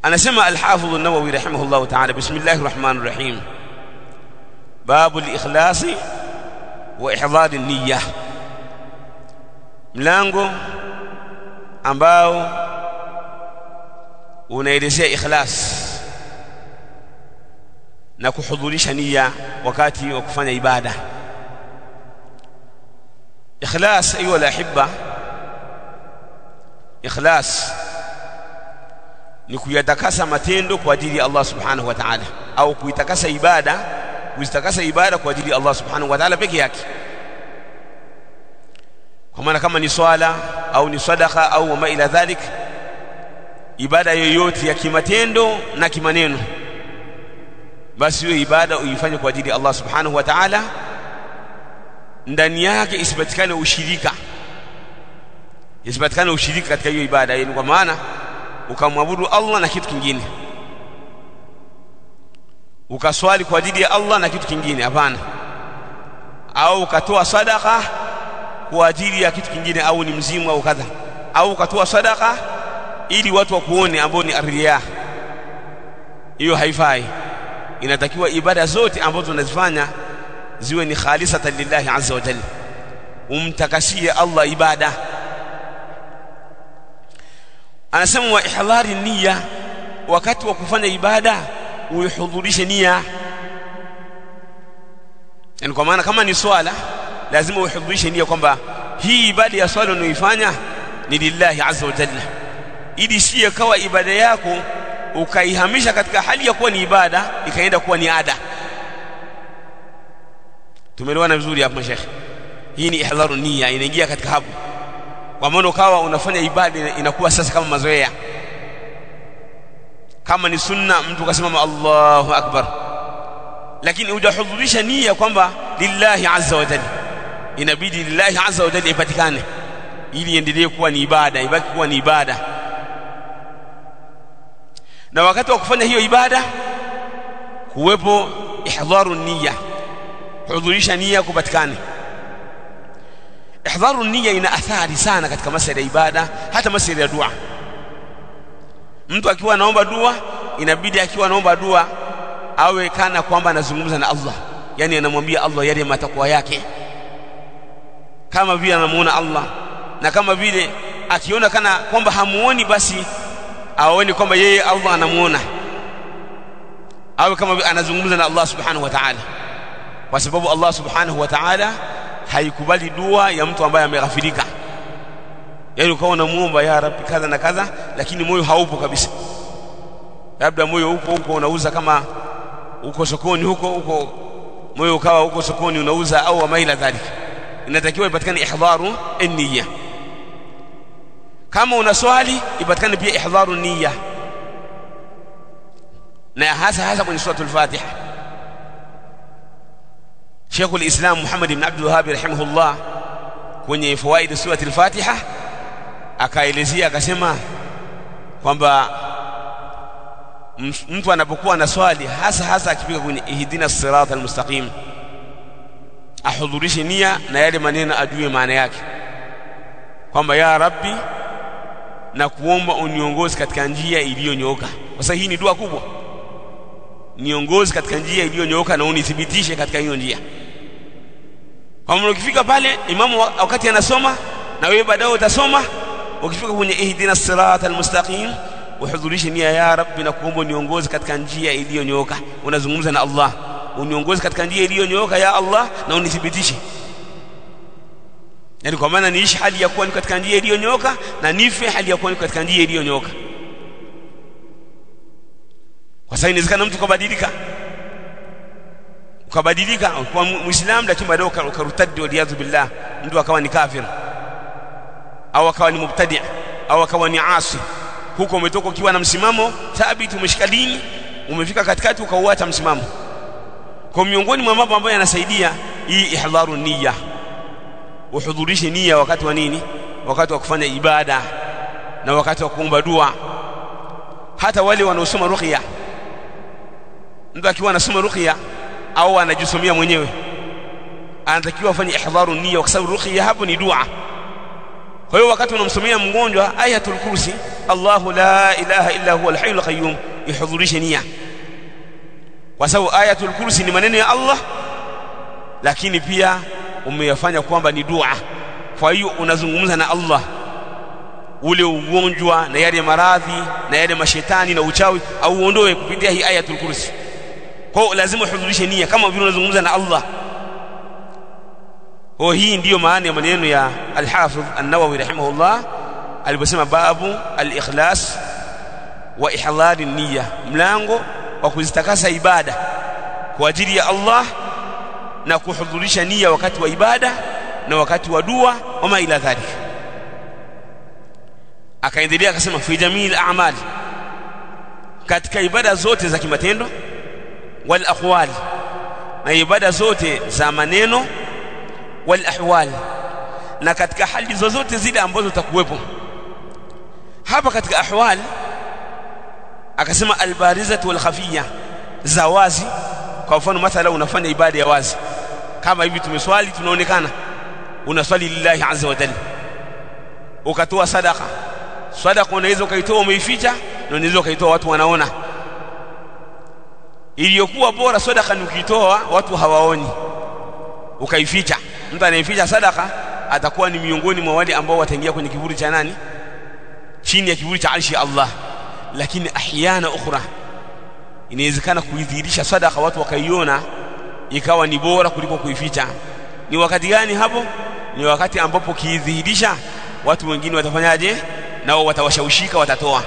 anasema al-Hafidh an-Nawawi rahimahullah ta'ala, bismillahir rahmanir rahim, babu al-ikhlas wa ihdar an-niyyah, mlango ambao unaelezea ikhlas na kuhudhurisha nia wakati wa kufanya ibada. Ikhlas ayuha al-ahibba, ikhlas ni kuyatakasa matendo kwa ajili ya Allah subhanahu wa ta'ala, au kuitakasa ibada, kuzitakasa ibada kwa ajili ya Allah subhanahu wa ta'ala peke yake. Kwa maana kama ni swala au ni sadaqa au wama ila dhalik, ibada yoyote ya kimatendo na kimaneno, basi hiyo ibada uifanye kwa ajili ya Allah subhanahu wa ta'ala, ndani yake isipatikane ushirika, isipatikane ushirika katika hiyo ibada. Yani kwa maana ukamwabudu Allah na kitu kingine, ukaswali kwa ajili ya Allah na kitu kingine, hapana. Au ukatoa sadaqa kwa ajili ya kitu kingine, au ni mzimu au kadha, au ukatoa sadaqa ili watu wakuone, ambao ni riya, hiyo haifai. Inatakiwa ibada zote ambazo tunazifanya ziwe ni khalisatan lillahi azza wa jalla, umtakasie Allah ibada. Anasema wa ihdari niyya, wakati wa kufanya ibada uihudhurishe nia. Yani kwa maana kama ni swala, lazima uihudhurishe nia kwamba hii ibada ya swala unayoifanya ni lillahi azza wa jalla, ili si kawa ibada yako ukaihamisha katika hali ya kuwa ni ibada ikaenda kuwa ni ada. Tumeelewana vizuri hapo mashekhi? Hii ni ihdharu niyya, inaingia katika hapo. Kwa maana ukawa unafanya ibada inakuwa sasa kama mazoea. Kama ni sunna, mtu kasema Allahu akbar, lakini hujahudhurisha nia kwamba lillahi azza wa jalla, inabidi lillahi azza wa jalla ipatikane ili iendelee kuwa ni ibada, ibaki kuwa ni ibada. Na wakati wa kufanya hiyo ibada kuwepo ihdharu niyya, hudhurisha nia kupatikane. Ihdharu niyya ina athari sana katika masuala ya ibada, hata masuala ya dua. Mtu akiwa anaomba dua, inabidi akiwa anaomba dua awe kana kwamba anazungumza na Allah, yani anamwambia Allah yale matakwa yake, kama vile anamuona Allah, na kama vile akiona kana kwamba hamuoni, basi aone kwamba yeye Allah anamuona, awe kama vile anazungumza na Allah subhanahu wa ta'ala, kwa sababu Allah subhanahu wa ta'ala haikubali dua ya mtu ambaye ameghafilika. Yani ukawa unamuomba ya Rabbi kadha na kadha, lakini moyo haupo kabisa. Labda moyo upo unauza, kama uko sokoni huko moyo ukawa uko sokoni unauza, au maila dhalika. Inatakiwa ipatikane ihdharu an-niyya. Kama una swali, ipatikane pia ihdharu an-niyya, na hasa kwenye suratul Fatiha. Sheikh al-Islam Muhammad ibn Abdul Wahhab rahimahullah kwenye fawaid surati al-Fatiha akaelezea, akasema kwamba mtu anapokuwa na swali, hasa akifika kwenye ihdina as-siratal mustaqim, ahudhurishe nia na yale maneno ajue maana yake, kwamba ya Rabbi, na kuomba uniongoze katika njia iliyonyooka. Kwa sababu hii ni dua kubwa, niongoze katika njia iliyonyooka na unithibitishe katika hiyo njia. Kwa maana ukifika pale imamu wakati anasoma, na wewe baadaye utasoma, ukifika kwenye ihdina as-siratal mustaqim, uhudhurishe nia ya Rabbi, na kuomba uniongoze katika njia iliyonyooka. Unazungumza na Allah, uniongoze katika njia iliyonyooka ya Allah, na unithibitishe. Yani kwa maana niishi hali ya kuwa ni katika njia iliyonyooka, na nife hali ya kuwa ni katika njia iliyonyooka. Kwa sababu inawezekana mtu ukabadilika kwa Muislamu, lakini baadaye ukarutadi, waliyadhu billah, mtu akawa ni kafir, au akawa ni mubtadi', au akawa ni asi. Huko umetoka ukiwa na msimamo thabiti, umeshika dini, umefika katikati ukauacha msimamo. Kwa miongoni mwa mambo ambayo yanasaidia hii ihdharu niyya, uhudhurishe nia wakati wa nini? Wakati wa kufanya ibada na wakati wa kuomba dua. Hata wale wanaosoma ruqya, mtu akiwa anasoma ruqya au anajisomea mwenyewe, anatakiwa afanye ihdharu niyya, kwa sababu ruqya hapo ni dua. Kwa hiyo wakati unamsomea mgonjwa ayatul kursi Allahu la ilaha illa huwa al-hayyul qayyum, ihudhurishe nia, kwa sababu ayatul kursi ni maneno ya Allah, lakini pia umeyafanya kwamba ni dua. Kwa hiyo unazungumza na Allah ule ugonjwa na yale maradhi na yale mashetani na uchawi au uondoe kupitia hii ayatul kursi. Kwa hiyo lazima uhudhurishe nia kama vile unazungumza na Allah. Kwa hii ndiyo maana ya maneno ya Al-Hafidh An-Nawawi rahimahullah aliposema babu al-ikhlas wa ihdari niyya, mlango wa kuzitakasa ibada kwa ajili ya Allah na kuhudhurisha nia wakati wa ibada na wakati wa dua wama ila dhalik. Akaendelea akasema fi jamil a'mal, katika ibada zote za kimatendo, wal aqwal, na ibada zote za maneno, wal ahwal, na katika hali zozote zile ambazo utakuwepo. Hapa katika ahwal akasema albarizatu wal khafiyya, za wazi. Kwa mfano mathala unafanya ibada ya wazi kama hivi tumeswali, tunaonekana unaswali lillahi azza wa jalla, ukatoa sadaqa. Sadaqa unaweza ukaitoa umeificha, na unaweza ukaitoa watu wanaona. Iliyokuwa bora sadaqa ni ukitoa watu hawaoni, ukaificha. Mtu anayeficha sadaqa atakuwa ni miongoni mwa wale ambao wataingia kwenye kivuli cha nani? Chini ya kivuli cha arshi Allah. Lakini ahyana ukhra inawezekana kuidhihirisha sadaqa watu wakaiona ikawa ni bora kuliko kuificha. Ni wakati gani hapo? Ni wakati ambapo kiidhihirisha watu wengine watafanyaje? Nao watawashawishika, watatoa.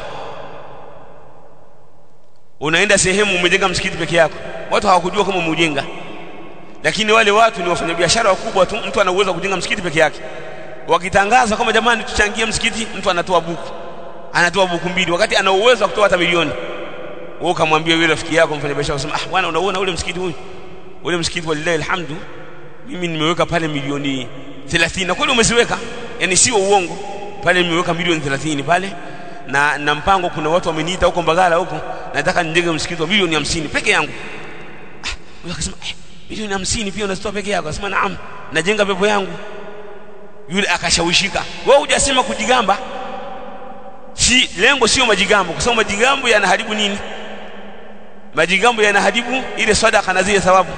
Unaenda sehemu umejenga msikiti peke yako, watu hawakujua kama umejenga, lakini wale watu ni wafanyabiashara wakubwa tu. Mtu ana uwezo wa kujenga msikiti peke yake, wakitangaza kama jamani tuchangie msikiti, mtu anatoa buku mbili, wakati ana uwezo wa kutoa hata milioni. Wewe ukamwambia yule rafiki yako mfanyabiashara, usema bwana, unaona ule msikiti huyu, ule msikiti walillahi alhamdu mimi nimeweka pale milioni 30, na kweli umeziweka, yani sio uongo, pale nimeweka milioni 30 pale, na mpango, kuna watu wameniita huko Mbagala huko, nataka nijenge msikiti wa milioni 50 peke yangu. Akasema milioni 50 pia unazitoa peke yako? Akasema naam, najenga pepo yangu. Yule akashawishika. Wewe hujasema kujigamba, si lengo sio majigambo, kwa sababu majigambo yanaharibu nini? Majigambo yanaharibu ile sadaqa na zile thawabu,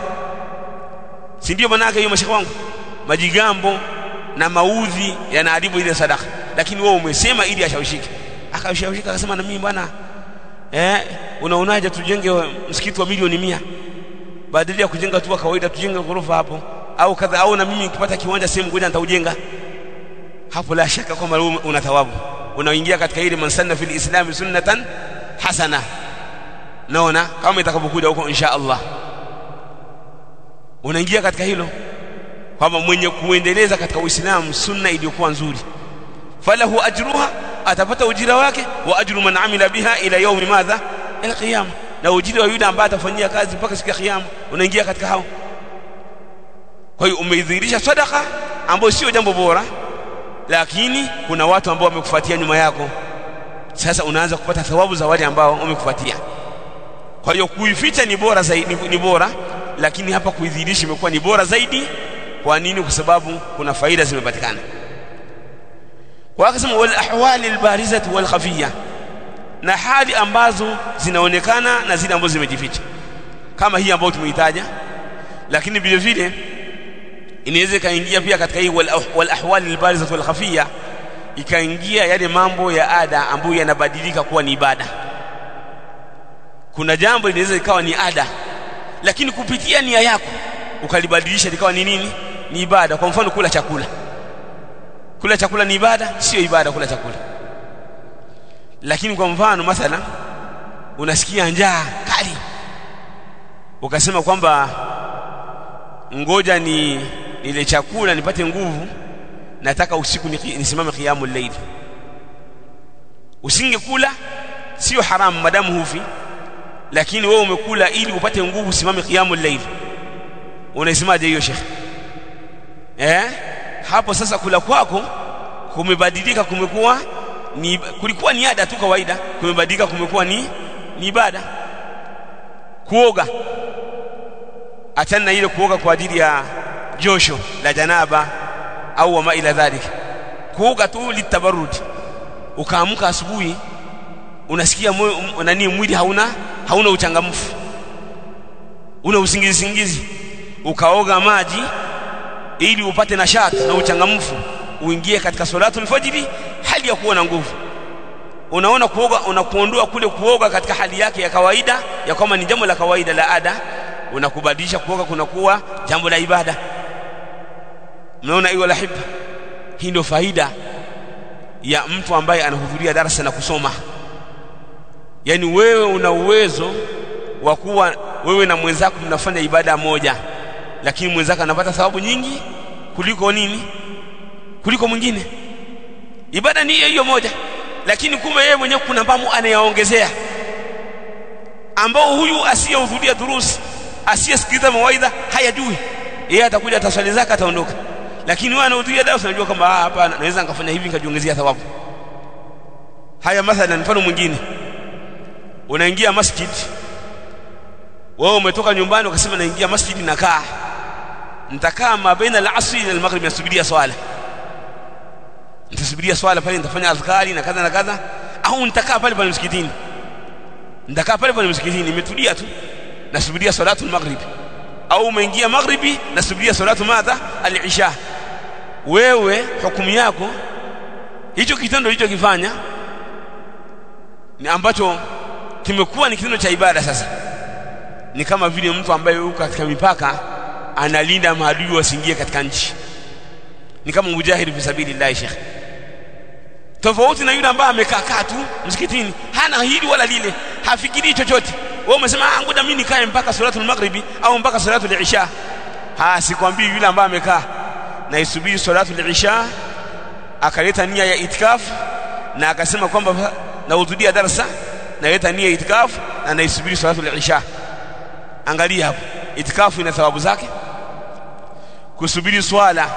si ndio? Maana yake hiyo mashaka wangu, majigambo na maudhi yanaharibu ile sadaqa. Lakini wewe umesema ili ashawishike, akashawishika, akasema na mimi bwana, unaonaje tujenge msikiti wa milioni 100 badala ya kujenga tu kawaida, tujenge ghorofa hapo au kadha, au na mimi nikipata kiwanja sehemu ngoja nitaujenga hapo. La shaka kwamba una thawabu, unaingia katika ile man sanna fil islam sunnatan hasana. Naona kama itakapokuja huko insha Allah unaingia katika hilo, kwamba mwenye kuendeleza katika Uislamu sunna iliyokuwa nzuri, falahu ajruha, atapata ujira wake, wa ajru man amila biha ila yawmi madha ila qiyama, na ujira wa yule ambaye atafanyia kazi mpaka siku ya kiyama. Unaingia katika hao. Kwa hiyo umeidhihirisha sadaqa ambayo sio jambo bora, lakini kuna watu ambao wamekufuatia nyuma yako. Sasa unaanza kupata thawabu za wale ambao wamekufuatia. Kwa hiyo kuificha ni bora zaidi, ni bora, lakini hapa kuidhihirisha imekuwa ni bora zaidi. Kwa nini? Kwa sababu kuna faida zimepatikana. Kwa akasema wal ahwali albarizatu wal khafiyya, na hali ambazo zinaonekana na zile ambazo zimejificha, kama hii ambayo tumeitaja. Lakini vile vile inaweza kaingia pia katika hii wal ahwali albarizatu wal khafiyya, ikaingia yale mambo ya ada ambayo yanabadilika kuwa ni ibada. Kuna jambo linaweza ikawa ni ada, lakini kupitia nia yako ukalibadilisha likawa ni nini? Ni ibada. Kwa mfano kula chakula. Kula chakula ni ibada? Sio ibada kula chakula. Lakini kwa mfano mathalan unasikia njaa kali, ukasema kwamba ngoja ni ile chakula nipate nguvu, nataka usiku nisimame qiyamul layl. Usingekula sio haramu madamu hufi, lakini wewe umekula ili upate nguvu usimame qiyamul layl. Unasemaje hiyo Sheikh? Hapo sasa kula kwako kumebadilika, kumekuwa ni, kulikuwa ni ada tu kawaida, kumebadilika kumekuwa ni ibada. Kuoga, achana na ile kuoga kwa ajili ya josho la janaba au wama ila dhalika. Kuoga tu litabarudi, ukaamka asubuhi unasikia mwili hauna uchangamfu, una usingizi, ukaoga maji ili upate nashati na uchangamfu, uingie katika salatul fajri hali ya kuwa na nguvu. Unaona kuoga, unakuondoa kule kuoga katika hali yake ya kawaida ya kama ni jambo la kawaida la ada, unakubadilisha kuoga kunakuwa jambo la ibada. Mnaona hiyo lahib? Hii ndio faida ya mtu ambaye anahudhuria darasa na kusoma. Yani wewe una uwezo wa kuwa wewe na mwenzako mnafanya ibada moja, lakini mwenzako anapata thawabu nyingi kuliko nini? Kuliko mwingine. Ibada ni hiyo moja, lakini kumbe yeye mwenyewe kuna mambo anayaongezea ambao huyu asiyehudhuria durusi, asiyesikiliza mawaidha hayajui. Yeye atakuja ataswali zake ataondoka, lakini wewe unahudhuria darasa unajua kwamba hapa naweza nikafanya hivi nikajiongezea thawabu. Haya mathalan mfano mwingine, unaingia masjid, wewe umetoka nyumbani ukasema naingia masjid nitakaa mabaina al-asri na al-maghrib nasubiria swala. Nitasubiria swala pale, nitafanya azkari na kadha na kadha, au nitakaa pale msikitini. Nitakaa pale msikitini nimetulia tu nasubiria salatul maghrib, au umeingia maghribi nasubiria salatu madha al-isha. Wewe hukumu yako hicho kitendo kifanya ni ambacho kimekuwa ni kitendo cha ibada. Sasa ni kama vile mtu ambaye yuko katika mipaka analinda maadui wasiingie katika nchi, ni kama mujahid fi sabilillah. Sheikh, tofauti na yule ambaye amekaa tu msikitini, hana hili wala lile, hafikiri chochote. Wewe umesema ngoja mimi nikae mpaka salatul maghribi au mpaka salatul isha. Sikwambii yule ambaye amekaa na isubiri salatul isha akaleta nia ya itikaf na akasema kwamba nahudhuria darasa, naleta nia ya itikaf na naisubiri salatul isha. Angalia hapo, itikafu ina thawabu zake, kusubiri swala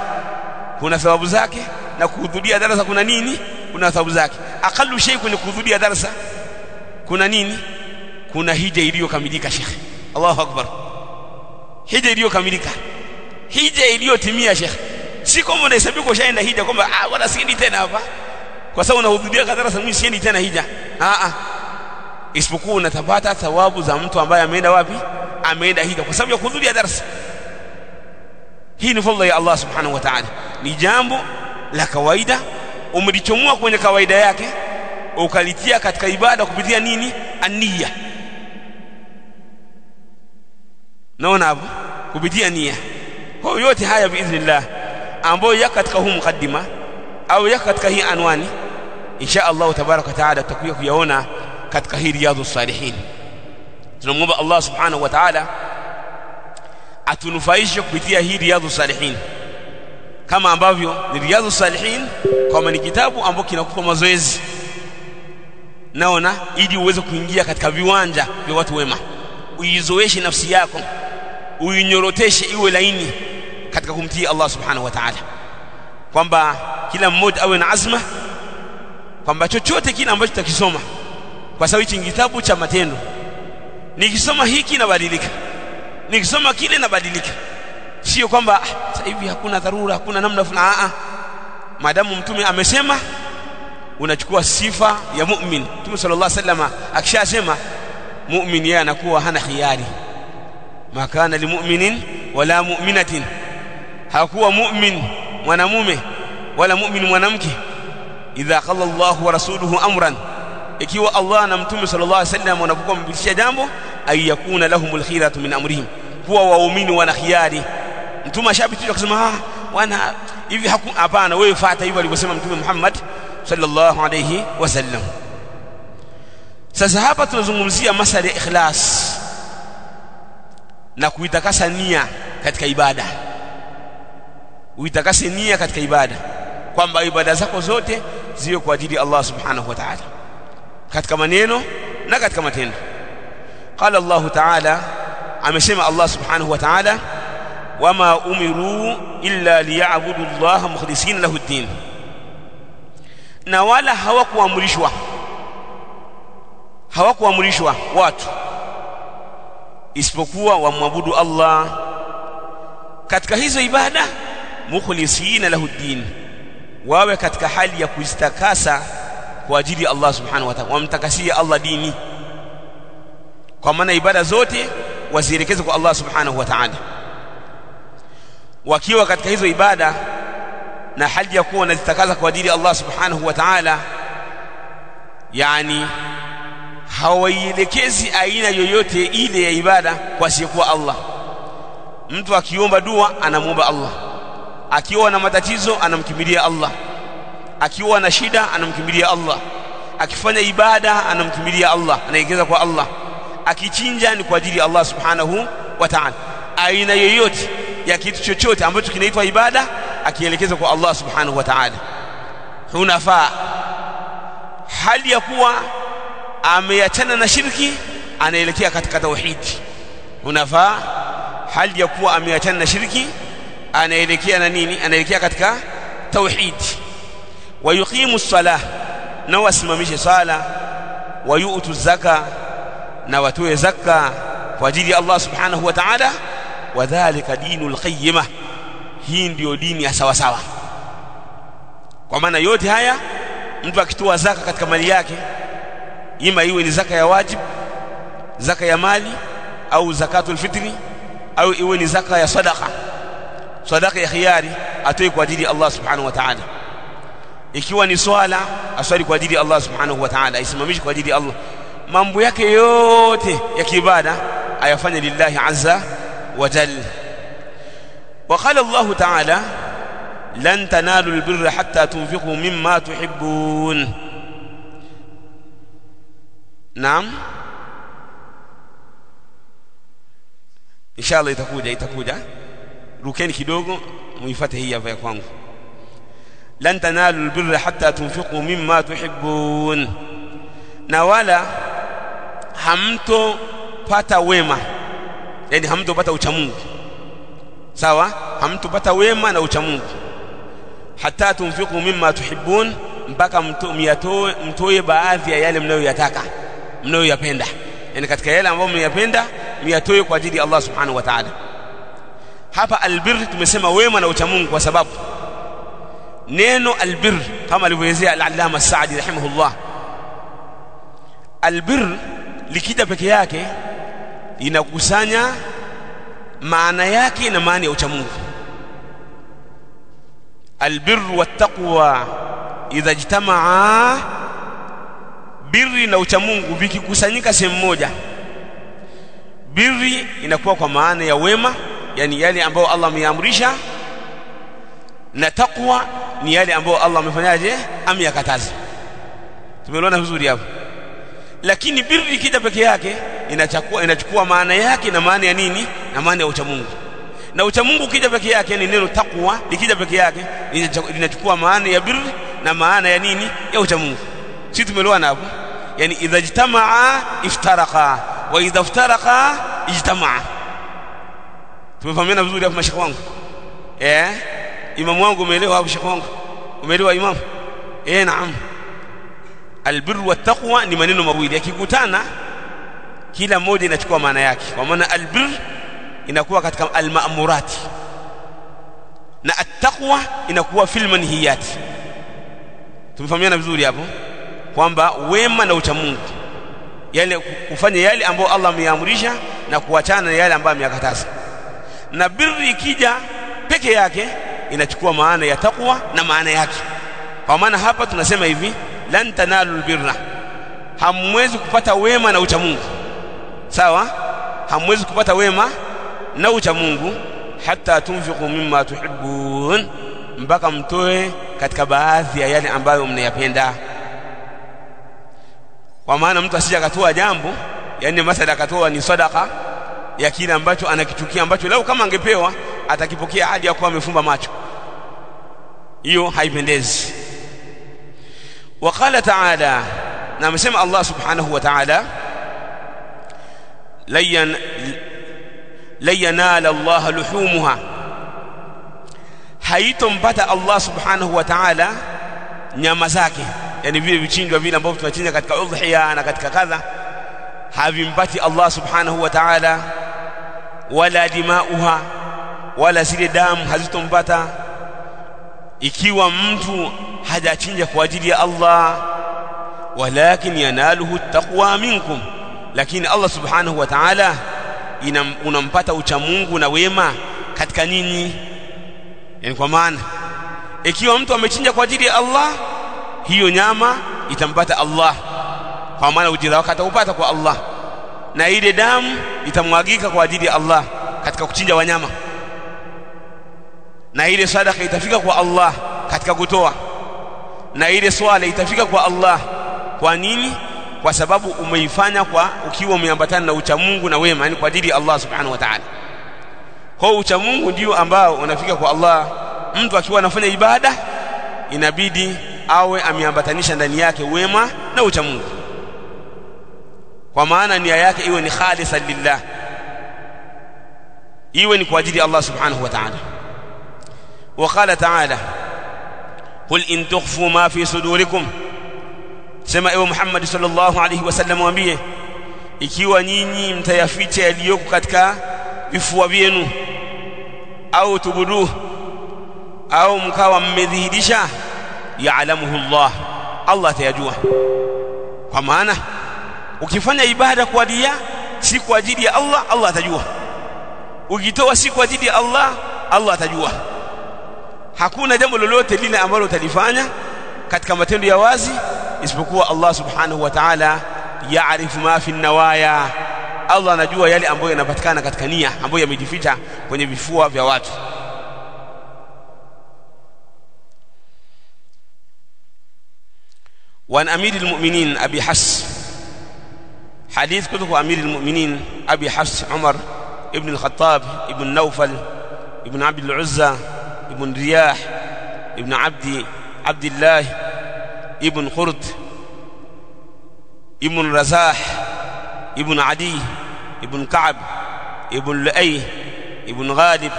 kuna thawabu zake, na kuhudhuria darasa kuna nini? Kuna thawabu zake. Aqallu shay kwenye kuhudhuria darasa kuna nini? Kuna hija iliyokamilika. Sheikh, Allahu akbar, hija iliyokamilika, hija iliyotimia. Sheikh, si kama unahesabu kwa shaenda hija kwamba wala siendi tena hapa kwa sababu unahudhuria darasa, mimi siendi tena hija. Isipokuwa unatapata thawabu za mtu ambaye ameenda wapi? Ameenda hija kwa sababu ya kuhudhuria darasa. Hii ni fadhila ya Allah subhanahu wa ta'ala, ni jambo la kawaida umelichomoa kwenye kawaida yake ukalitia katika ibada kupitia nini? An-niyya. Naona hapo, kupitia nia. Kwa yote haya biidhnillah ambayo yako katika huu mukaddima au yako katika hii anwani, insha Allah tabaraka wa taala tutakuja kuyaona katika hii riyadhus salihin. Tunamwomba Allah subhanahu wa ta'ala atunufaishe kupitia hii riyadhus salihin, kama ambavyo ni riyadhus salihin kama ni kitabu ambacho kinakupa mazoezi, naona, ili uweze kuingia katika viwanja vya watu wema, uizoeshe nafsi yako, uinyoroteshe iwe laini katika kumtii Allah subhanahu wa ta'ala, kwamba kila mmoja awe na azma kwamba chochote kile ambacho tutakisoma, kwa sababu hichi kitabu cha matendo, nikisoma hiki nabadilika, nikisoma kile nabadilika. Sio kwamba sasa hivi hakuna dharura, hakuna namna fulani. Maadamu mtume amesema, unachukua sifa ya mu'min. Mtume sallallahu alaihi wasallam akishasema mu'min, yeye anakuwa hana khiari. Ma kana limu'minin wala mu'minatin, hakuwa mu'min mwanamume wala mu'min mwanamke, idha qala Allah wa rasuluhu amran, ikiwa Allah na mtume sallallahu alaihi wasallam wanapokuwa mbitisha jambo, ay yakuna lahumul khiratu min amrihim, kuwa waumini wana khiari. Mtume ashabitisha kusema wana hivi, hapana, wewe fuata hivyo alivyosema mtume Muhammad sallallahu alayhi wasallam. Sasa hapa tunazungumzia masala ya ikhlas na kuitakasa nia katika ibada. Uitakase nia katika ibada, kwamba ibada zako zote ziwe kwa ajili ya Allah subhanahu wa ta'ala, katika maneno na katika matendo. Qala Allah ta'ala, amesema Allah subhanahu wa ta'ala, wama umiru illa liya'budu Allah mukhlisina lahu ad-din, na wala hawakuamrishwa watu isipokuwa wamwabudu Allah katika hizo ibada, mukhlisina lahu ad-din, wawe katika hali ya kuistakasa kwa ajili ya Allah subhanahu wa ta'ala, wamtakasia Allah dini, kwa maana ibada zote wazielekeze kwa Allah subhanahu wa ta'ala. Wakiwa katika hizo ibada na hali ya kuwa wanazitakaza kwa ajili ya Allah subhanahu wa ta'ala, yani hawaielekezi aina yoyote ile ya ibada kwa asiyekuwa Allah. Mtu akiomba dua anamuomba Allah, akiwa na matatizo anamkimbilia Allah, akiwa na shida anamkimbilia Allah, akifanya ibada anamkimbilia Allah, anaelekeza kwa Allah, akichinja ni kwa ajili ya Allah subhanahu wa ta'ala. Aina yoyote ya kitu chochote ambacho kinaitwa ibada akielekeza kwa Allah subhanahu wa ta'ala. Hunafaa, hali ya kuwa ameachana na shirki, anaelekea katika tauhid. Hunafaa, hali ya kuwa ameachana na shirki, anaelekea na nini? Anaelekea katika tauhid. Wa yuqimu as-salah, na wasimamishe sala, wa yu'tu zaka, na watoe zaka kwa ajili ya Allah subhanahu wa ta'ala. Wa dhalika dinul qayyimah, hii ndio dini ya sawa sawa. Kwa maana yote haya, mtu akitoa zaka katika mali yake, ima iwe ni zaka ya wajib, zaka ya mali, au zakatul fitri, au iwe ni zaka ya sadaqa, sadaqa ya khiyari, atoe kwa ajili ya Allah subhanahu wa ta'ala. Ikiwa ni swala, aswali kwa ajili ya Allah subhanahu wa ta'ala, aisimamishe kwa ajili ya Allah. Mambo yake yote ya kiibada ayafanye lillahi azza wa jalla. وقال الله تعالى لن تنالوا البر حتى تنفقوا مما تحبون. نعم إن شاء الله itakuja rukeni kidogo muifuate hii hapa ya kwangu. لن تنالوا البر حتى تنفقوا مما تحبون, na wala hamtopata wema, yani hamtopata uchamungu. Sawa, hamtopata wema na uchamungu hata tunfiqu mimma tuhibbun, mpaka mtoe baadhi ya yale mnayoyataka, mnayoyapenda, yani katika yale ambayo mnayapenda miyatoe kwa ajili ya Allah subhanahu wa ta'ala. Hapa albir tumesema wema na uchamungu kwa sababu neno albir kama alivyoelezea al-Allama as-Sa'di rahimahullah, albir likija peke yake inakusanya maana yake na maana ya uchamungu. Albirru wattaqwa idha ijtamaa, birri na uchamungu vikikusanyika sehemu moja, birri inakuwa kwa maana ya wema, yani yale ambayo Allah ameamrisha, na taqwa ni yale ambayo Allah amefanyaje, ameyakataza. Tumeelewana vizuri hapo? Lakini birri ikija peke yake inachukua maana yake na maana ya nini? Na maana ya uchamungu. Na uchamungu ukija peke yake, ni neno taqwa likija peke yake linachukua maana ya birri na maana ya nini? Ya uchamungu. Sisi tumeelewana hapo? Yani idha ijtamaa iftaraqa wa idha iftaraqa ijtamaa. Tumefahamiana vizuri hapo mashaka wangu? Imamu wangu umeelewa hapo shaka wangu? Umeelewa imam? Naam. Albirru wattaqwa ni maneno mawili, yakikutana kila moja inachukua maana yake. Kwa maana albir inakuwa katika alma'murati na attaqwa inakuwa fil manhiyat. Tumefahamiana vizuri hapo kwamba wema na uchamungu, yale kufanya yale ambayo Allah ameamrisha na kuachana na yale ambayo ameyakataza. Na birri ikija peke yake inachukua maana ya taqwa na maana yake. Kwa maana hapa tunasema hivi, lan tanalul birra, hamwezi kupata wema na uchamungu. Sawa, hamwezi kupata wema na uchamungu hata tunfiqu mimma tuhibbun, mpaka mtoe katika baadhi ya yale ambayo mnayapenda. Kwa maana mtu asije akatoa jambo, yani masala akatoa ni sadaqa ya kile ambacho anakichukia, ambacho leo kama angepewa atakipokea hadi ya kuwa amefumba macho. Hiyo haipendezi. وقال تعالى, na amesema Allah subhanahu wa ta'ala, la yanala Allah luhumuha, haitompata Allah subhanahu wa ta'ala nyama zake, yani vile vichinjwa vile ambavyo tunachinja katika udhiya na katika kadha, havimpati Allah subhanahu wa ta'ala. Wala dimauha, wala zile damu hazitompata ikiwa mtu hajachinja kwa ajili ya Allah. walakin yanaluhu taqwa minkum, lakini Allah subhanahu wa ta'ala unampata ucha Mungu na wema katika nyinyi. Yani kwa maana ikiwa mtu amechinja kwa ajili ya Allah, hiyo nyama itampata Allah, kwa maana ujira wake ataupata kwa Allah, na ile damu itamwagika kwa ajili ya Allah katika kuchinja wanyama, na ile sadaka itafika kwa Allah katika kutoa, na ile swala itafika kwa Allah. Kwa nini? Kwa sababu umeifanya kwa ukiwa umeambatana na ucha Mungu na wema, yani kwa ajili ya Allah subhanahu wa ta'ala. Kwa ucha Mungu ndio ambao unafika kwa Allah. Mtu akiwa anafanya ibada inabidi awe ameambatanisha ndani yake wema na ucha Mungu, kwa maana nia yake iwe ni khalisan lillah, iwe ni kwa ajili ya Allah subhanahu wa ta'ala. وقال تعالى قل إن تخفوا ما في صدوركم، sema ewe Muhammad sallallahu alayhi wasallam, waambie ikiwa nyinyi mtayaficha yaliyoko katika vifua vyenu, au tubudu, au mkawa mmedhihirisha, ya'lamuhu Allah, Allah atayajua. Kwa maana ukifanya ibada kwa dia si kwa ajili ya Allah, Allah atajua. Ukitoa si kwa ajili ya Allah, Allah atajua. Hakuna jambo lolote lile ambalo utalifanya katika matendo ya wazi isipokuwa Allah subhanahu wa ta'ala yaarifu ma fi nawaya. Allah anajua yale ambayo yanapatikana katika nia ambayo yamejificha kwenye vifua vya watu. وعن أمير المؤمنين أبي حفص، حديث كتب أمير المؤمنين أبي حفص عمر ابن الخطاب ابن نوفل ابن عبد العزة ابن رياح ابن عبد الله ابن قرد ابن رزاح ابن عدي ابن كعب ابن لؤي ابن غالب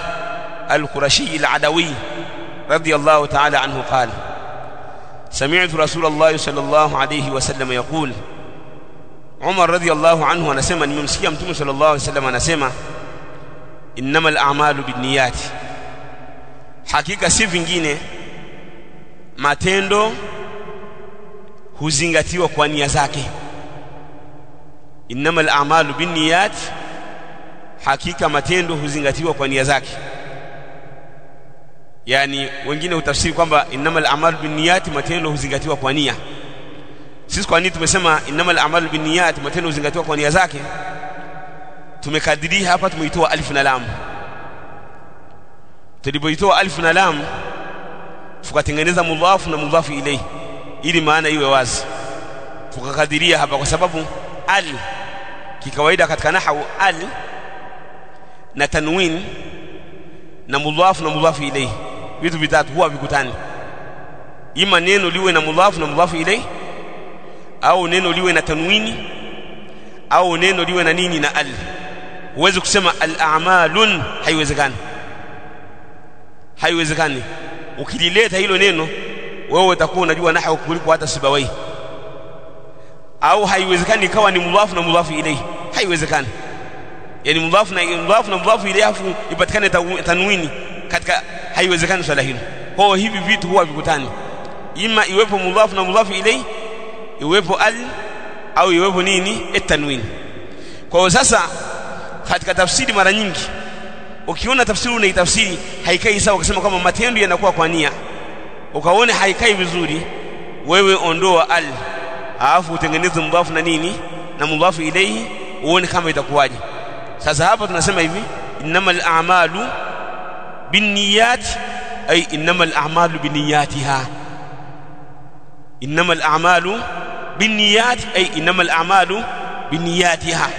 القرشي العدوي رضي الله تعالى عنه قال: سمعت رسول الله صلى الله عليه وسلم يقول. عمر رضي الله عنه anasema nimemsikia mtume sallallahu alayhi wasallam anasema, innamal a'malu binniyat, hakika si vingine matendo huzingatiwa kwa nia zake. Innamal a'malu binniyat, hakika matendo huzingatiwa kwa nia zake. Yani wengine utafsiri kwamba innamal a'malu binniyat, matendo huzingatiwa kwa nia. Sisi kwa nini tumesema innamal a'malu binniyat, matendo huzingatiwa kwa nia zake? Tumekadiria hapa, tumeitoa alif na lam. Tulipoitoa alif na lam tukatengeneza mudhafu na mudhafu ilayhi ili maana iwe wazi. Tukakadiria hapa kwa sababu al kikawaida katika nahwu al na tanwin na mudhafu na mudhafu ilayhi vitu vitatu huwa vikutani. Ima neno liwe na mudhafu na mudhafu ilayhi, au neno liwe na tanwini, au neno liwe na nini na al. Huwezi kusema al-a'malun, haiwezekani. Haiwezekani. Ukilileta hilo neno wewe utakuwa unajua nahwu kuliko hata Sibawai. Au haiwezekani ikawa ni mudhafu na mudhafu ilayhi, haiwezekani. Yani mudhafu na mudhafu ilayhi afu ipatikane tanwini katika, haiwezekani swala hilo. Kwa hivi vitu huwa vikutani, ima iwepo mudhafu na mudhafu ilayhi, iwepo al, au iwepo nini tanwini. Kwa hiyo sasa katika tafsiri mara nyingi ukiona tafsiri unaitafsiri haikai sawa, ukasema kama matendo yanakuwa kwa nia, ukaone haikai vizuri, wewe ondoa al alafu utengeneze mudhafu na nini na mudhafu ilayhi, uone kama itakuwaje. Sasa hapa tunasema hivi, innamal a'malu binniyat, ay innamal a'malu binniyatiha. Innamal a'malu binniyat, ay innamal a'malu binniyatiha.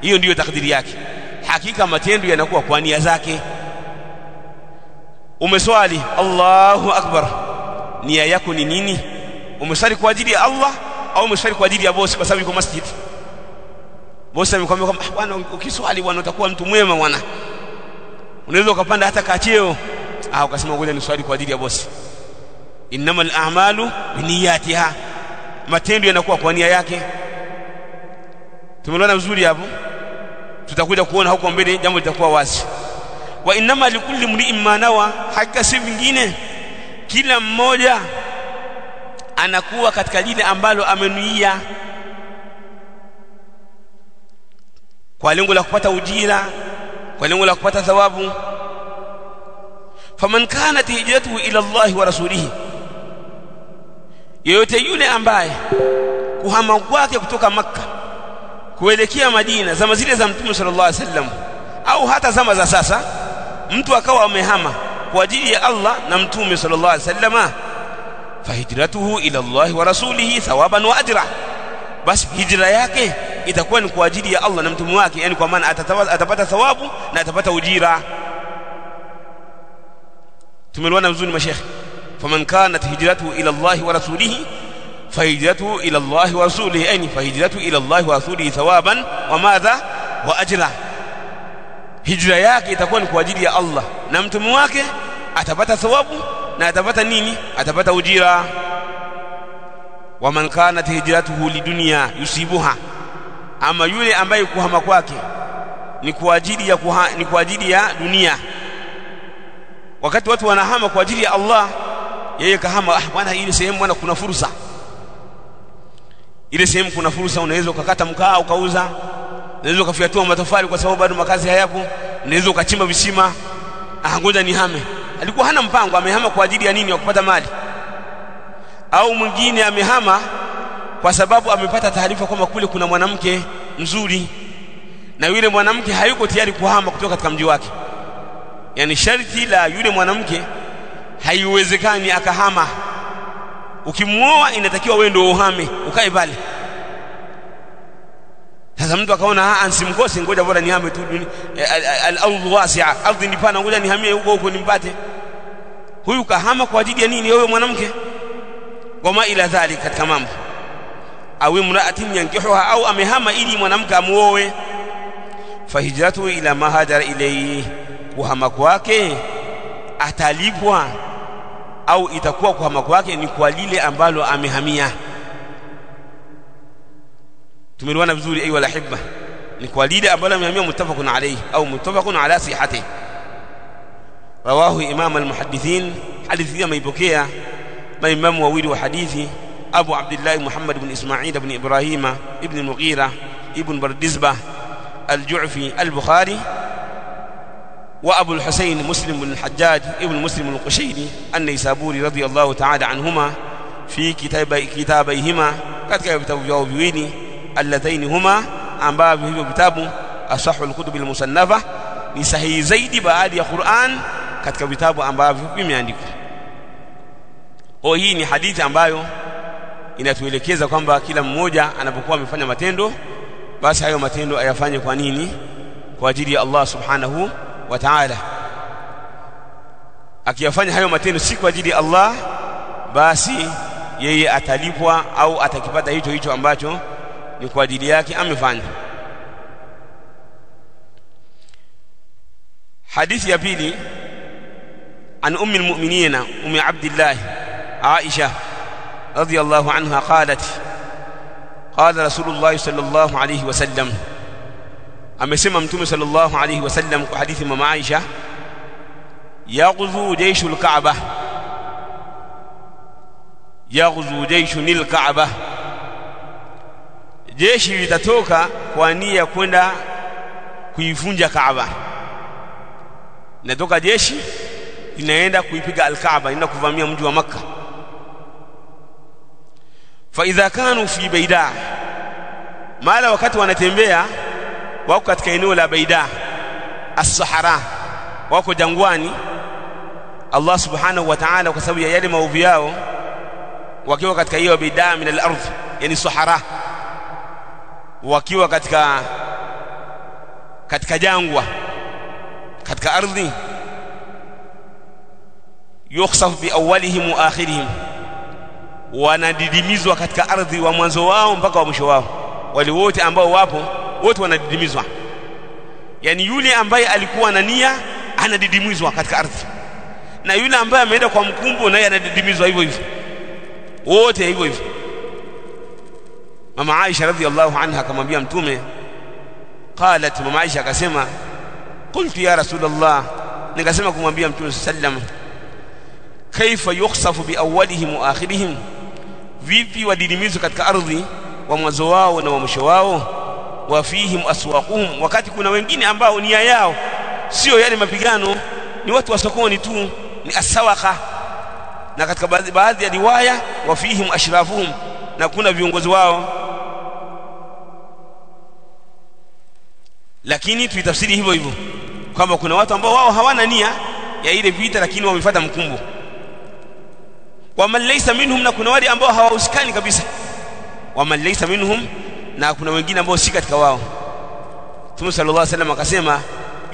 Hiyo ndiyo takdiri yake. Hakika matendo yanakuwa kwa nia zake. Umeswali Allahu akbar, nia yako ni nini? Umeswali kwa ajili ya Allah au umeswali kwa ajili ya bosi kwa sababu yuko masjid? Bosi amekwambia kwamba bwana, ukiswali bwana utakuwa mtu mwema bwana, unaweza ukapanda hata kacheo, ukasema ngoja niswali kwa ajili ya bosi. Innamal a'malu binniyatiha, matendo yanakuwa kwa nia yake. Tumeona vizuri hapo, tutakuja kuona huko mbele jambo litakuwa wazi. Wa innama likulli mri'in ma nawa, hakika si vingine kila mmoja anakuwa katika lile ambalo amenuia kwa lengo la kupata ujira, kwa lengo la kupata thawabu. Faman kanat hijratuhu ila Allah wa rasulihi, yeyote yule ambaye kuhama kwake kutoka Makka kuelekea Madina zama zile za Mtume sallallahu alaihi wasallam au hata zama za sasa, mtu akawa amehama kwa ajili ya Allah na Mtume sallallahu alaihi wasallam, fahijratuhu ila Allah wa rasulihi thawaban wa ajra, basi hijra yake itakuwa ni kwa ajili ya Allah na mtume wake, yani kwa maana atapata thawabu na atapata ujira. Tumeelewana vizuri mashekhi? Faman kanat hijratuhu ila Allah wa rasulihi fahijratuhu ila Allah wa rasulihi, yani fahijratuhu ila Allah wa rasulihi thawaban wa madha wa ajra, hijra yake itakuwa ni kwa ajili ya Allah na mtume wake, atapata thawabu na atapata nini? Atapata ujira. Waman kanat hijratuhu lidunya yusibuha, ama yule ambaye kuhama kwake ni kwa ajili ya dunia, wakati watu wanahama kwa ajili ya Allah, yeye kahama, bwana ile sehemu bwana kuna fursa, ile sehemu kuna fursa, unaweza ukakata mkaa ukauza, unaweza ukafiatua matofali kwa sababu bado makazi hayapo, unaweza ukachimba visima, ngoja nihame. Alikuwa hana mpango, amehama kwa ajili ya nini? Ya kupata mali. Au mwingine amehama kwa sababu amepata taarifa kwamba kule kuna mwanamke mzuri, na yule mwanamke hayuko tayari kuhama kutoka katika mji wake, yani sharti la yule mwanamke haiwezekani akahama. Ukimuoa inatakiwa wewe ndio uhame ukae pale. Sasa mtu akaona ansimkose, ngoja bora nihame tu, al-ardhu wasi'a, ardhi ni pana, ngoja nihamie huko nimpate. Huyu kahama kwa ajili ya nini? Wewe mwanamke. Wama ila dhalika, katika mambo au imra'atin yankihuha, au amehama ili mwanamke amuoe, fahijratu ila ma hajara ilayhi, kuhama kwake atalipwa au itakuwa kuhama kwake ni kwa lile ambalo amehamia. Tumeelewana vizuri ayu alahibba? Ni kwa lile ambalo amehamia, muttafaqun alayhi au muttafaqun ala sihhatihi. Rawahu imam almuhaddithin, hadithi ya maipokea maimamu wawili wa hadithi, Abu Abdullah Muhammad ibn Ismail ibn Ibrahim ibn Mughira ibn Bardizbah al-Ju'fi al-Bukhari, wa Abu al-Husayn Muslim ibn al-Hajjaj ibn Muslim al-Qushayri an-Naysaburi radiyallahu ta'ala anhuma fi kitabayhima, katika vitabu vyao viwili alladhaini huma, ambavyo hivyo vitabu asahul kutub al-musannafa, ni sahihi zaidi baada ya Qur'an katika vitabu ambavyo vimeandikwa. Hii ni hadithi ambayo inatuelekeza kwamba kila mmoja anapokuwa amefanya matendo, basi hayo matendo ayafanye kwa nini? Kwa ajili ya Allah subhanahu wa ta'ala. Akiyafanya hayo matendo si kwa ajili ya Allah, basi yeye atalipwa au atakipata hicho ambacho ni kwa ajili yake amefanya. Hadithi ya pili, an ummi almu'minina ummi Abdullah Aisha radhiyallahu anha qalat, qala Rasulullah sallallahu alayhi wasallam, amesema Mtume sallallahu alayhi wasallam kwa hadithi mama Aisha, yaghzu jayshul Ka'bah, yaghzu jayshunil Ka'bah, jeshi litatoka kwa nia kwenda kuivunja Kaaba. Natoka jeshi linaenda kuipiga al-Kaaba, linaenda kuvamia mji wa Makka. Fa idha kanu fi Baida, mala wakati wanatembea wako katika eneo la Baida as-Sahara, wako jangwani, Allah subhanahu wa ta'ala kwa sababu ya yale maovu yao, wakiwa katika hiyo Baida min al-ardh, yani Sahara, wakiwa katika jangwa, katika ardhi, yukhsaf bi awwalihim wa akhirihim, wanadidimizwa katika ardhi wa mwanzo wao mpaka wa mwisho wao. Wale wote ambao wapo wote wanadidimizwa, yani yule ambaye alikuwa na nia anadidimizwa katika ardhi, na yule ambaye ameenda kwa mkumbo naye anadidimizwa hivyo hivyo, wote hivyo hivyo. Mama Aisha radhiyallahu anha akamwambia Mtume, qalat, mama Aisha akasema, qultu ya Rasulullah, nikasema kumwambia Mtume sallam, kaifa yukhsafu bi awwalihim wa akhirihim, vipi wadidimizwe katika ardhi wa mwanzo wao na wa mwisho wao. Wa fihim aswaquhum, wakati kuna wengine ambao nia yao sio yale mapigano, ni watu wa sokoni tu, ni asawaka. Na katika baadhi ya riwaya wa fihim ashrafuhum, na kuna viongozi wao. Lakini tuitafsiri hivyo hivyo kwamba kuna watu ambao wao hawana nia ya ile vita, lakini wamefuata mkumbo. Wa man laysa minhum, na kuna wale ambao hawahusikani kabisa. Wa man laysa minhum, na kuna wengine ambao si katika wao. Mtume sallallahu alaihi wasallam akasema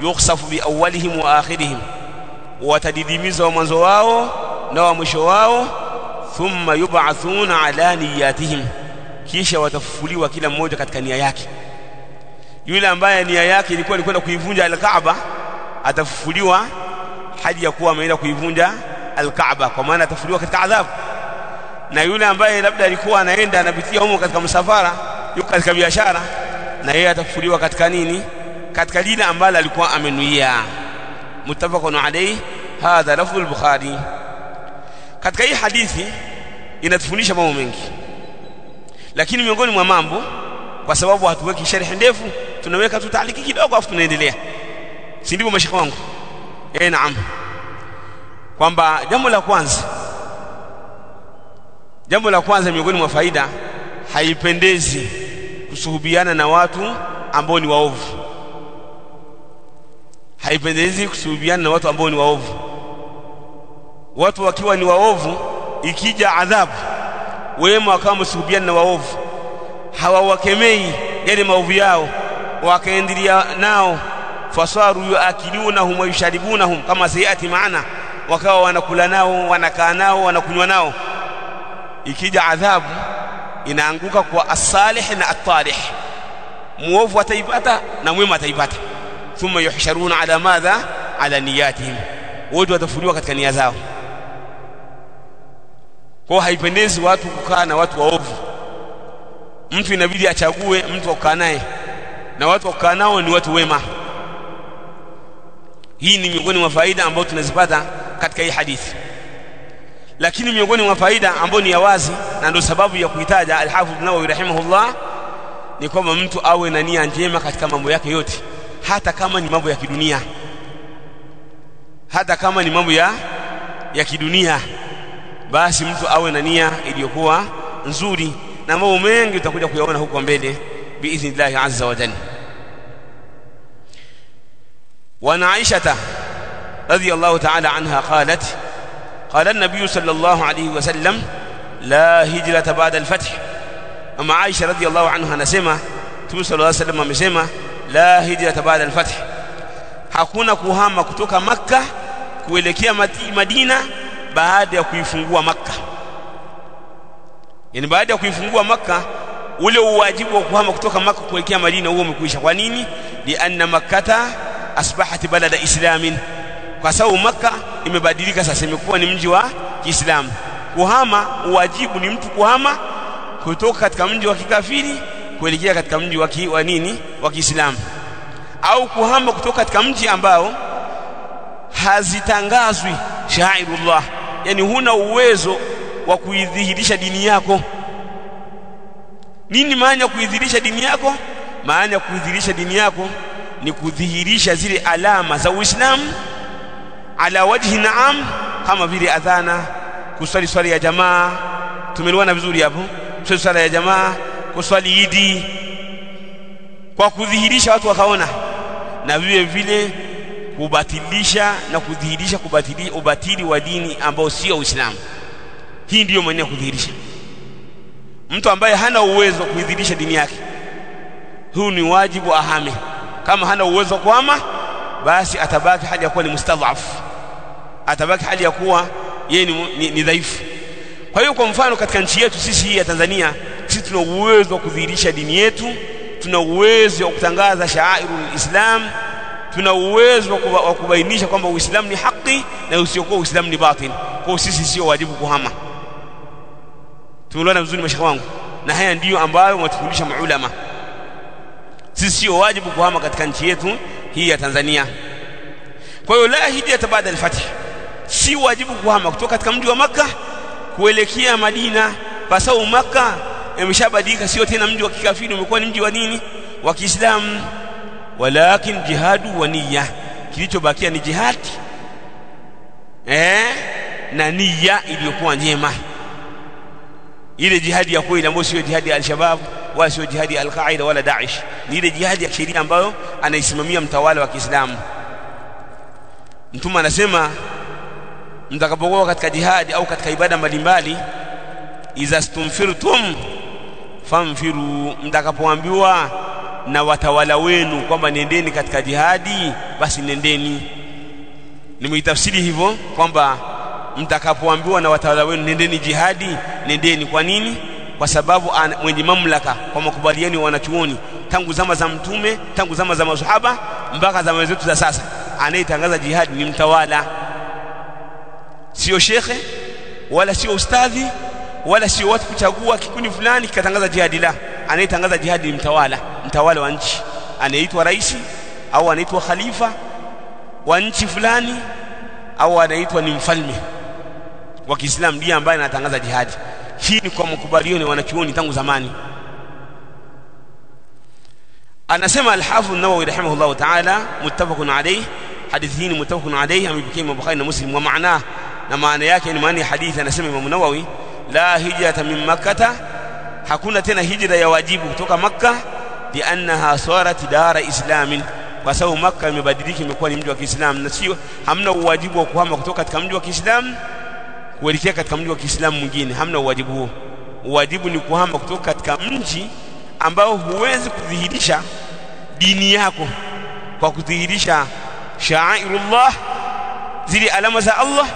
yukhsafu bi awwalihim wa akhirihim, watadidimiza wa mwanzo wao na wa mwisho wao. Thumma yub'athuna ala niyatihim, kisha watafufuliwa kila mmoja katika nia yake. Yule ambaye nia yake ilikuwa ni kwenda kuivunja al-Kaaba atafufuliwa hadi ya kuwa ameenda kuivunja al-Kaaba, kwa maana atafufuliwa katika adhabu. Na yule ambaye labda alikuwa anaenda anapitia huko katika msafara, yuko katika biashara, na yeye atafufuliwa katika nini? Katika lile ambalo alikuwa amenuia. Muttafaqun alayhi, hadha lafdhu al-Bukhari. Katika hii hadithi inatufundisha mambo mengi, lakini miongoni mwa mambo, kwa sababu hatuweki sharhi ndefu, tunaweka tu taaliki kidogo afu tunaendelea, si ndivyo mashaka wangu? Naam. Kwamba jambo la kwanza miongoni mwa faida, haipendezi kusuhubiana na watu ambao ni waovu. Haipendezi kusuhubiana na watu ambao ni waovu. Watu wakiwa ni waovu, ikija adhabu, wema wakawa msuhubiana na waovu, hawawakemei yale maovu yao, wakaendelea nao, fasaru yuakilunahum wa yusharibunahum kama sayati maana, wakawa wanakula nao, wanakaa nao, wanakunywa nao. Ikija adhabu inaanguka kwa as-salih na at-talih, muovu ataipata na mwema ataipata. Thumma yuhsharuna ala madha, ala niyatihim, wote watafuliwa katika nia zao. Kwa haipendezi watu kukaa na watu waovu. Mtu inabidi achague mtu wa kukaa naye, na watu wa kukaa nao ni watu wema. Hii ni miongoni mwa faida ambazo tunazipata katika hii hadithi. Lakini miongoni mwa faida ambazo ni ya wazi, na ndio sababu ya kuitaja Al-Hafidh Nawawi rahimahullah, ni kwamba mtu awe na nia njema katika mambo yake yote, hata kama ni mambo ya kidunia. Hata kama ni mambo ya kidunia, basi mtu awe na nia iliyokuwa nzuri, na mambo mengi utakuja kuyaona huko mbele biidhnillah azza wa jalla. وعن عائشة رضي الله تعالى عنها قالت قال النبي صلى الله عليه وسلم لا هجرة بعد الفتح. أما عائشة رضي الله عنها نسمة صلى الله عليه وسلم amesema la hijrata baada al-fath, hakuna kuhama kutoka Makka kuelekea Madina baada ya kuifungua Makka. Yani baada ya kuifungua Makka, ule uwajibu wa kuhama kutoka Makka kuelekea Madina huo umekwisha. Kwa nini? Lianna Makkata asbahat balada islamin, kwa sababu Makka imebadilika sasa, imekuwa ni mji wa Kiislamu. Kuhama, uwajibu ni mtu kuhama kutoka katika mji wa kikafiri kuelekea katika mji wa nini, wa Kiislamu, au kuhama kutoka katika mji ambao hazitangazwi shairullah, yani huna uwezo wa kuidhihirisha dini yako. Nini maana kuidhihirisha dini yako? Maana kuidhihirisha dini yako ni kudhihirisha zile alama za Uislamu ala wajhi naam, kama vile adhana, kuswali swala ya jamaa. Tumeelewana vizuri hapo? Kuswali swala ya jamaa, kuswali Idi, kwa kudhihirisha watu wakaona, na vile vile kubatilisha na kudhihirisha ubatili wa dini ambao sio Uislamu. Hii ndiyo maana ya kudhihirisha. Mtu ambaye hana uwezo wa kudhihirisha dini yake, huu ni wajibu ahame. Kama hana uwezo kuhama, basi atabaki hali ya kuwa ni mustadhaf, atabaki hali ya kuwa yeye ni dhaifu. Kwa hiyo kwa mfano katika nchi yetu sisi hii ya Tanzania, sisi tuna uwezo wa kudhihirisha dini yetu, tuna uwezo wa kutangaza sha'airul Islam, tuna uwezo wa kubainisha kwamba Uislamu ni haki na usiokuwa Uislamu ni batil. Kwa sisi sio wajibu kuhama. Tumeelewana vizuri mashaka wangu? Na haya ndiyo ambayo watufundisha maulama. Sisi sio wajibu kuhama katika nchi yetu hii ya Tanzania. Kwa hiyo la hijrata baada al-fath, si wajibu kuhama kutoka katika mji wa Makka kuelekea Madina, kwa sababu Makkah imeshabadilika, sio tena mji wa kikafiri, umekuwa ni mji wa nini, wa Kiislamu. Walakin jihadu wa niyya, kilichobakia ni jihad na niyya iliyokuwa njema. Ile jihadi ya kweli ambayo sio jihadi ya al-Shabab wala sio jihadi ya al-Qaida wala Daesh, ni ile jihadi ya sheria ambayo anaisimamia mtawala wa Kiislamu. Mtume anasema mtakapokuwa katika jihadi au katika ibada mbalimbali, iza stumfirtum famfiru, mtakapoambiwa na watawala wenu kwamba nendeni katika jihadi, basi nendeni. Nimeitafsiri hivyo kwamba mtakapoambiwa na watawala wenu nendeni jihadi, nendeni. Kwa nini? Kwa sababu mwenye mamlaka kwa makubaliano ya wanachuoni tangu zama za mtume, tangu zama za maswahaba mpaka zama zetu za sasa, anayetangaza jihadi ni mtawala, sio shekhe wala sio ustadhi wala sio watu kuchagua kikundi fulani kikatangaza jihadi. La, anayetangaza jihadi ni mtawala, mtawala wa nchi, anaitwa rais au anaitwa khalifa wa nchi fulani au anaitwa ni mfalme wa Kiislamu, ndiye ambaye anatangaza jihadi. Hii ni kwa makubaliano ya wanachuoni tangu zamani. Anasema al-Hafidh an-Nawawi rahimahullah ta'ala, muttafaqun alayhi, hadithi hii muttafaqun alayhi, amepokea Imam Bukhari na Muslim. Wa maana, na maana yake ni maana ya hadithi, anasema Imam Nawawi, la hijrata min Makkah, hakuna tena hijra ya wajibu kutoka Makkah, li'annaha sarat dara islamin, kwa sababu Makkah imebadilika, imekuwa ni mji wa Kiislamu, na sio hamna uwajibu wa kuhama kutoka katika mji wa Kiislamu kuelekea katika mji wa Kiislamu mwingine. Hamna uwajibu huo. Uwajibu ni kuhama kutoka katika mji ambao huwezi kudhihirisha dini yako kwa kudhihirisha sha'airullah, zile alama za Allah,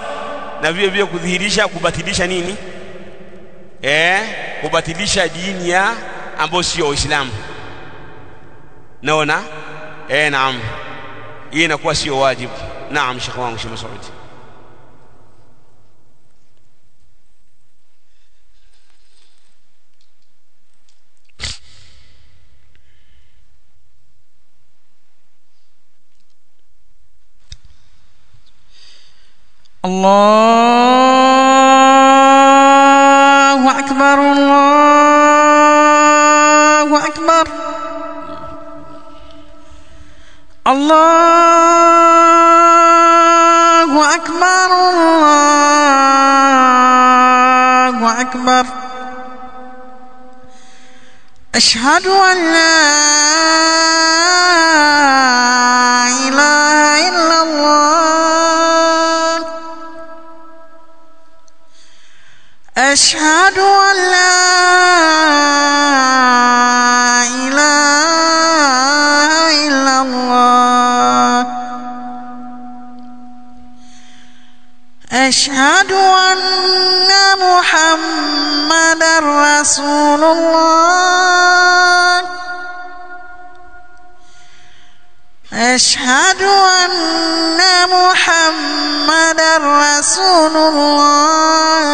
na vile vile kudhihirisha kubatilisha nini, kubatilisha dini ya ambayo sio Uislamu. Naona naam, hii inakuwa sio wajibu. Naam, Sheikh wangu Sheikh Mas'ud. الله أكبر الله أكبر الله أكبر الله أكبر أشهد أن لا إله إلا الله أشهد أن لا إله إلا الله أشهد أن محمدا رسول الله أشهد أن محمدا رسول الله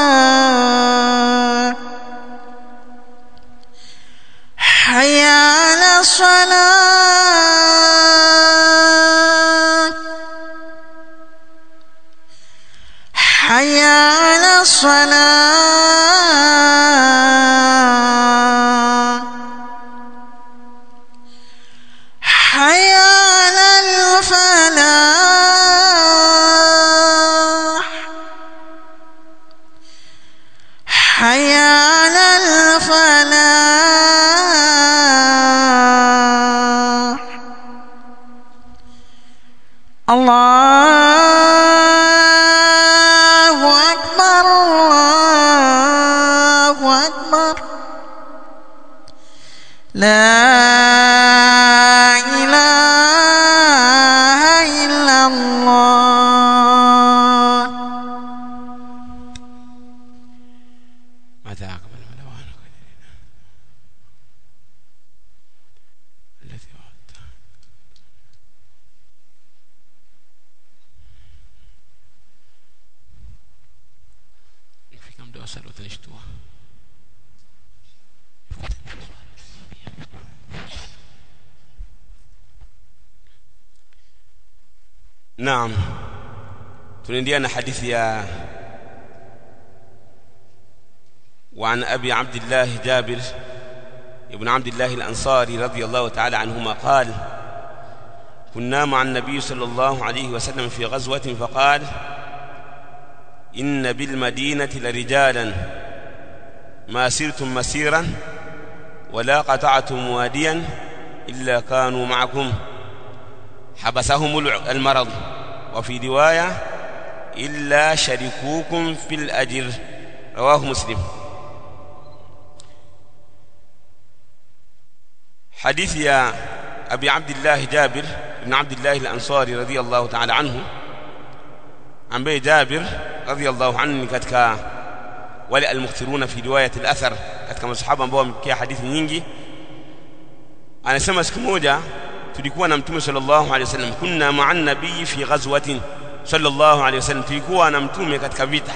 حي على الصلاة حي على الصلاة حي على الفلاح حي على الفلاح الله أكبر الله أكبر لا إله إلا الله. ماذا أقبل ملوانك الذي وعدت في كم دوسر وتنشتوها. نعم، tunaendelea na hadithi ya وعن أبي عبد الله جابر ابن عبد الله الأنصاري رضي الله تعالى عنهما قال: كنا مع النبي صلى الله عليه وسلم في غزوة فقال: إن بالمدينة لرجالا ما سرتم مسيرا ولا قطعتم واديا إلا كانوا معكم حبسهم المرض، وفي رواية إلا شركوكم في الأجر. رواه مسلم. حديث يا أبي عبد الله جابر بن عبد الله الأنصاري رضي الله تعالى عنه، عن بي جابر رضي الله عنه katika wale almukhthiruna fi riwayat al-athar, katika masahaba ambao wamepokea hadithi nyingi. Anasema siku moja tulikuwa na Mtume sallallahu alaihi wasallam, kunna ma'an nabii fi ghazwatin sallallahu alaihi wasallam, tulikuwa na Mtume katika vita.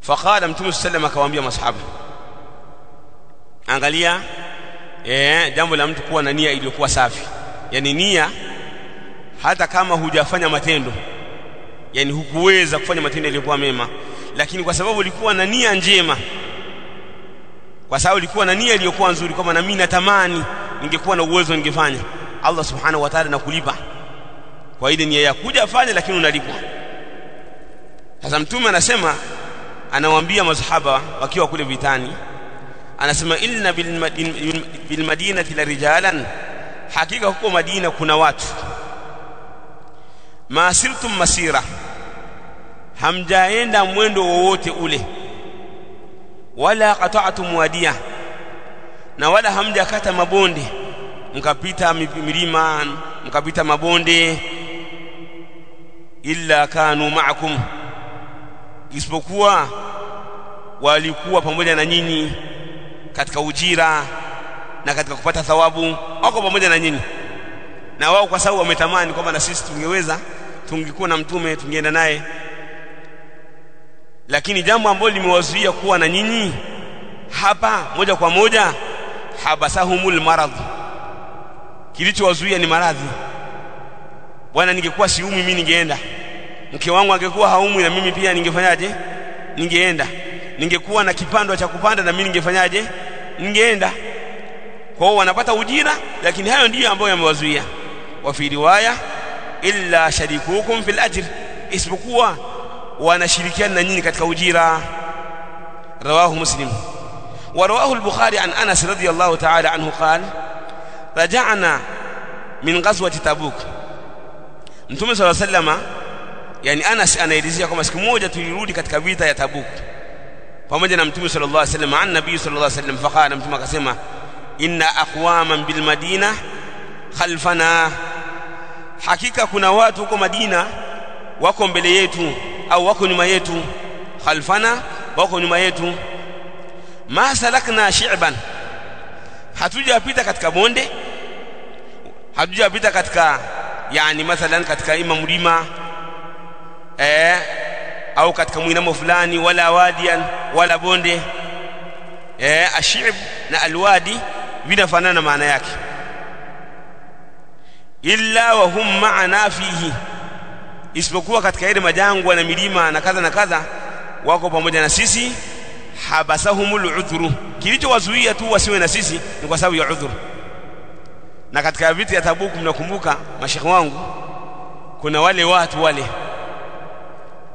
Faqala Mtume sallallahu akawaambia masahaba, angalia jambo la mtu kuwa na nia iliyokuwa safi, yani nia hata kama hujafanya matendo, yani hukuweza kufanya matendo yaliyokuwa mema, lakini kwa sababu ulikuwa na nia njema, kwa sababu ulikuwa na nia iliyokuwa nzuri, kama na mimi natamani ningekuwa na uwezo ningefanya, Allah subhanahu wa ta'ala nakulipa kwa ile nia yako, hujafanya lakini unalipwa. Sasa Mtume anasema, anawaambia masahaba wakiwa kule vitani, anasema inna bil madinati la rijalan, hakika huko Madina kuna watu, ma sirtum masira, hamjaenda mwendo wowote ule, wala qata'tum wadiya, na wala hamjakata mabonde mkapita milima mkapita mabonde, illa kanu ma'akum, isipokuwa walikuwa pamoja na nyinyi katika ujira na katika kupata thawabu, wako pamoja na nyinyi. Na wao kwa sababu wametamani kwamba na sisi tungeweza, tungekuwa na Mtume tungeenda naye, lakini jambo ambalo limewazuia kuwa na nyinyi hapa moja kwa moja, habasahumul marad, kilichowazuia ni maradhi. Bwana, ningekuwa siumi mimi ningeenda, mke wangu angekuwa haumwi na mimi pia ningefanyaje? Ningeenda. Ningekuwa na kipando cha kupanda na mimi ningefanyaje? Ningeenda. Kwa hiyo wanapata ujira, lakini hayo ndiyo ambayo yamewazuia. Wa fi riwaya illa sharikukum fil ajr, isipokuwa wanashirikiana na nyinyi katika ujira. Rawahu Muslim. Wa rawahu al-Bukhari an Anas radiyallahu ta'ala anhu qala: raja'na min ghazwati Tabuk. Mtume sallallahu alayhi wasallam, yani Anas anaelezea kama siku moja tulirudi katika vita ya Tabuk pamoja na Mtume sallallahu alayhi wasallam, an nabii sallallahu alayhi wasallam. Faqala, Mtume akasema, inna aqwaman bil madina khalfana, hakika kuna watu huko Madina wako mbele yetu au wako nyuma yetu. Khalfana, wako nyuma yetu. Ma salakna shi'ban, hatujapita katika bonde, hatujapita katika, yani mathalan katika ima mlima au katika mwinamo fulani, wala wadian, wala bonde. Ashib na alwadi vinafanana maana yake. Illa wa hum ma'ana fihi, isipokuwa katika ile majangwa na milima na kadha na kadha wako pamoja na sisi. Habasahumul udhru, kilichowazuia tu wasiwe na sisi ni kwa sababu ya udhuru. Na katika vita ya Tabuk, mnakumbuka mashekhi wangu, kuna wale watu wale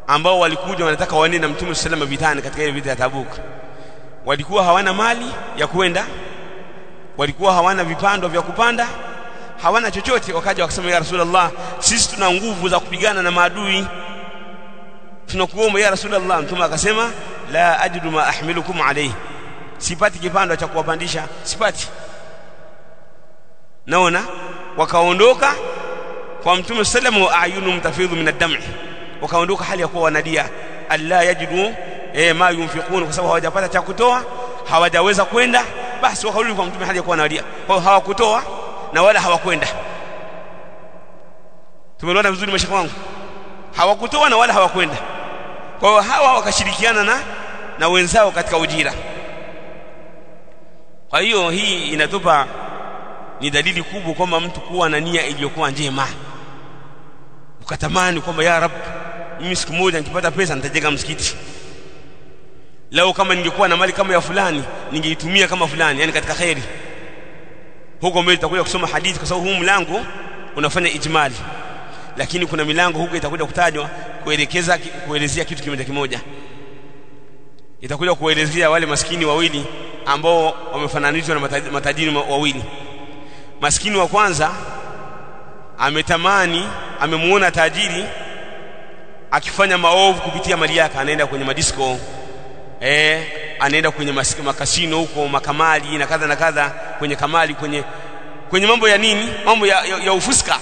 ambao walikuja wanataka waende na Mtume sallallahu alayhi wasallam vitani katika ile vita ya Tabuk. Walikuwa hawana mali ya kwenda, walikuwa hawana vipando vya kupanda, hawana chochote. Wakaja wakasema, ya Rasulullah, sisi tuna nguvu za kupigana na maadui, tunakuomba ya Rasulullah. Mtume akasema, la ajidu ma ahmilukum alayhi, sipati kipando cha kuwapandisha, sipati. Naona wakaondoka kwa Mtume sallallahu alayhi wasallam, ayunum tafidhu min ad-dam', wakaondoka hali ya kuwa wanadia alla yajidu ma yunfiqun, kwa sababu hawajapata cha kutoa, hawajaweza kwenda. Basi wakarudi kwa Mtume hali ya kuwa wanadia, kwa hiyo hawakutoa na wala hawakwenda. Tumeona vizuri mashaka wangu, hawakutoa na wala hawakwenda. Kwa hiyo hawa wakashirikiana na wenzao katika ujira. Kwa hiyo hii inatupa ni dalili kubwa kwamba mtu kuwa na nia iliyokuwa njema, ukatamani kwamba ya Rabb, mimi siku moja nikipata pesa nitajenga msikiti, Lao kama ningekuwa na mali kama ya fulani ningeitumia kama fulani, yani katika khairi. Huko mbele tutakuja kusoma hadithi kwa sababu huu mlango unafanya ijmali, lakini kuna milango huko itakuja kutajwa kuelezea kitu kimoja kimoja. Itakuja kuelezea wale maskini wawili ambao wamefananishwa na matajiri wawili. Maskini wa kwanza amemuona tajiri akifanya maovu kupitia mali yake, anaenda kwenye madisko, anaenda kwenye makasino huko, makamali na kadha na kadha, kwenye kamali, kwenye mambo ya nini, mambo ya ufuska.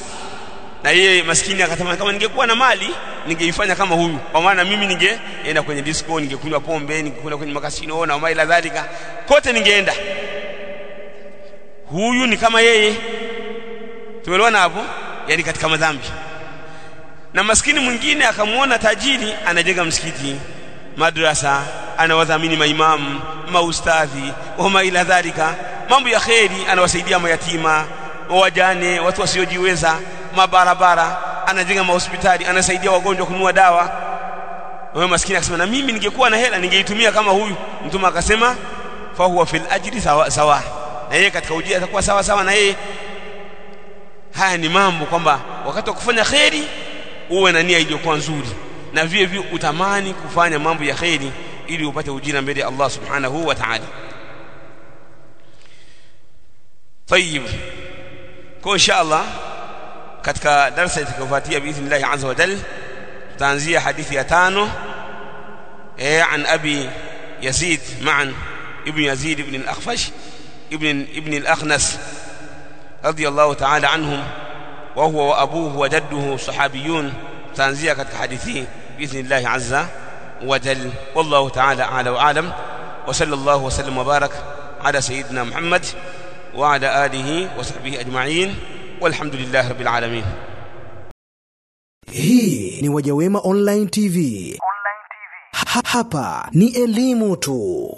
Na yeye maskini akatamani kama ningekuwa na mali ningeifanya kama huyu, kwa maana mimi ningeenda kwenye disco, ningekunywa pombe, ningekwenda kwenye makasino na maila dhalika, kote ningeenda. Huyu ni kama yeye, tumeelewana hapo, yani katika madhambi. Na maskini mwingine akamuona tajiri anajenga msikiti, madrasa, anawadhamini maimamu, maustadhi wa maila dhalika, mambo ya khairi, anawasaidia mayatima, wajane, watu wasiojiweza, mabarabara, anajenga mahospitali, anasaidia wagonjwa kununua dawa. Wewe maskini akasema na mimi ningekuwa na hela ningeitumia kama huyu. Mtume akasema fa huwa fil ajri sawa, na yeye katika ujira atakuwa sawa sawa na yeye. Haya ni mambo kwamba wakati wa kufanya khairi uwe na nia iliyokuwa nzuri, na vile vile utamani kufanya mambo ya khairi ili upate ujira mbele ya Allah subhanahu wa ta'ala. Tayib, kwa inshallah katika darasa itakayofuatia biidhnillah azza wa jalla tutaanzia hadithi ya 5 an Abi Yazid Ma'an ibn Yazid ibn al-Akhfash ibn al-Akhnas radiyallahu ta'ala anhum wa huwa wa abuhu wa jadduhu sahabiyun. tutaanzia katika hadithi biidhnillah azza wa jalla. wallahu ta'ala a'la wa a'lam, wa sallallahu wa sallam wa barak ala sayyidina Muhammad wa ala alihi wa sahbihi ajma'in, walhamdulillahi rabbil alamin. Hii ni Wajawema Online TV. Hapa ni elimu tu.